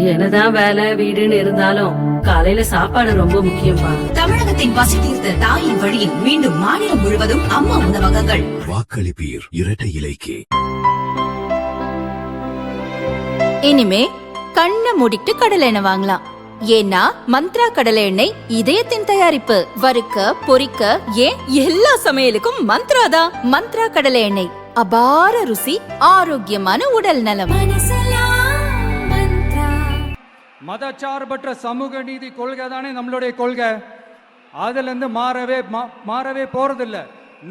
என்னதான் வேலை வீடுன்னு இருந்தாலும் காலையில சாப்பாடு ரொம்ப முக்கியம்பா. தமிழகத்தின் பசி தீர்த்த தாயின் வழியில் மீண்டும் மாநிலம் முழுவதும் அம்மா உணவகங்கள். வாக்களிப்பீர் இரட்டை இலைக்கு. இனிமே கண்ணை மூடிட்டு கடலை எண்ணெய் வாங்கலாம். ஏன்னா மந்த்ரா கடலை எண்ணெய் இதயத்தின் தயாரிப்பு. வறுக்க பொரிக்க ஏன் எல்லா சமையலுக்கும் மந்த்ரா தான். மந்த்ரா கடலை எண்ணெய் அபார ருசி, ஆரோக்கியமான உடல் நலம். மதச்சார்பற்ற சமூக நீதி கொள்கை தானே நம்மளுடைய கொள்கை. அதுல இருந்து மாறவே போறதில்ல.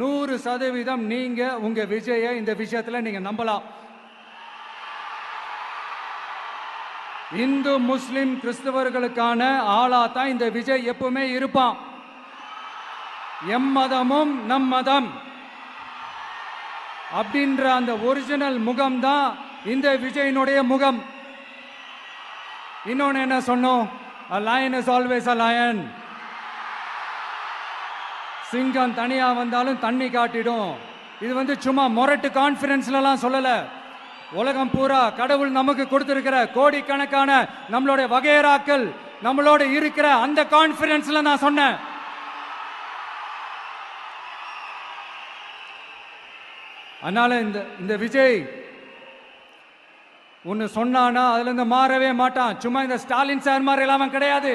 100% நீங்க உங்க விஜய இந்த விஷயத்துல நீங்க நம்பலாம். இந்து முஸ்லிம் கிறிஸ்தவர்களுக்கான ஆளா தான் இந்த விஜய் எப்பவுமே இருப்பான். எம்மதமும் நம் மதம் அப்படின்ற அந்த ஒரிஜினல் முகம் தான் இந்த விஜயினுடைய முகம். இன்னொன்னு என்ன சொன்னோம்? A lion is always a lion. சிங்கம் தனியா வந்தாலும் தண்ணி காட்டிடும். இது சும்மா மொரட்டு கான்ஃபரன்ஸ்லாம் சொல்லல. உலகம் பூரா கடவுள் நமக்கு கொடுத்திருக்கிற கோடிக்கணக்கான நம்மளுடைய வகையராக்கள் நம்மளோட இருக்கிற அந்த கான்ஃபரன்ஸ்ல நான் சொன்னேன். அதனால இந்த விஜய் ஒன்னு சொன்னானா அதுல இருந்து மாறவே மாட்டான். சும்மா இந்த ஸ்டாலின் சார் மாதிரி எல்லாம் கிடையாது.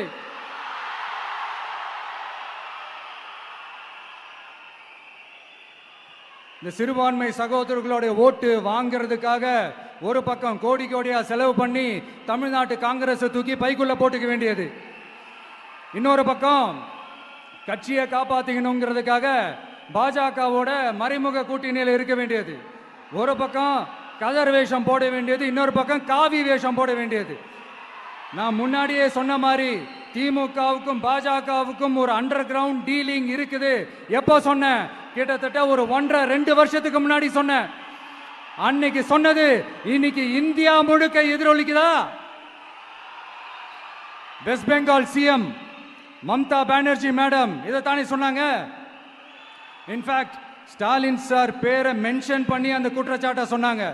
இந்த சிறுபான்மை சகோதரர்களுடைய ஓட்டு வாங்கிறதுக்காக ஒரு பக்கம் கோடியா செலவு பண்ணி தமிழ்நாட்டு காங்கிரஸ் தூக்கி பைக்குள்ள போட்டுக்க வேண்டியது, இன்னொரு பக்கம் கட்சியை காப்பாத்திக்கணுங்கிறதுக்காக பாஜகவோட மறைமுக கூட்டணியில் இருக்க வேண்டியது, ஒரு பக்கம் கதர் வேஷம் போட வேண்டியது, இன்னொரு பக்கம் காவி வேஷம் போட வேண்டியது. நான் முன்னாடியே சொன்ன மாதிரி திமுகவுக்கும் பாஜகவுக்கும் ஒரு அண்டர் கிரவுண்ட் டீலிங் இருக்குது. எப்போ சொன்னேன்? கிட்டத்தட்ட ஒரு 1.5-2 வருஷத்துக்கு முன்னாடி சொன்னேன். அன்னைக்கு சொன்னது இன்னைக்கு இந்தியா முழுக்க எதிரொலிக்குதா? West Bengal CM Mamata Banerjee madam இதைத்தானே சொன்னாங்க. இன்ஃபேக்ட் ஸ்டாலின் சார் பேரை மென்ஷன் பண்ணி அந்த குற்றச்சாட்டை சொன்னாங்க.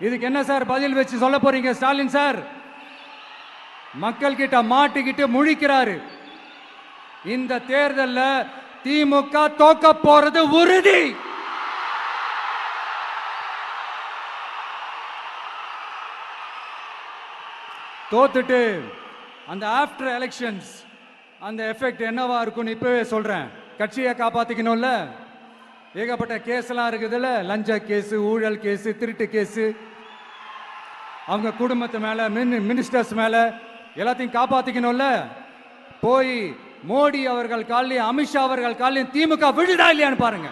இதுக்கு என்ன சார் பதில் வச்சு சொல்ல போறீங்க? ஸ்டாலின் சார் மக்கள் கிட்ட மாட்டிக்கிட்டு முழிக்கிறாரு. இந்த தேர்தலில் திமுக தோக்க போறது உறுதி. தோத்துட்டு அந்த ஆஃப்டர் எலெக்ஷன்ஸ் அந்த எஃபெக்ட் என்னவா இருக்கும்னு இப்பவே சொல்றேன். கட்சியை காப்பாத்திக்கணும்ல, ஏகப்பட்ட கேஸ் எல்லாம் இருக்குதுல்ல, லஞ்ச கேஸ், ஊழல் கேஸ், திருட்டு கேஸ், அவங்க குடும்பத்து மேல, மினிஸ்டர்ஸ் மேல எல்லாத்தையும் காப்பாத்திக்கணும்ல. போய் மோடி அவர்கள் காலையும் அமித்ஷா அவர்கள் காலையும் திமுக விழுதா இல்லையான்னு பாருங்க.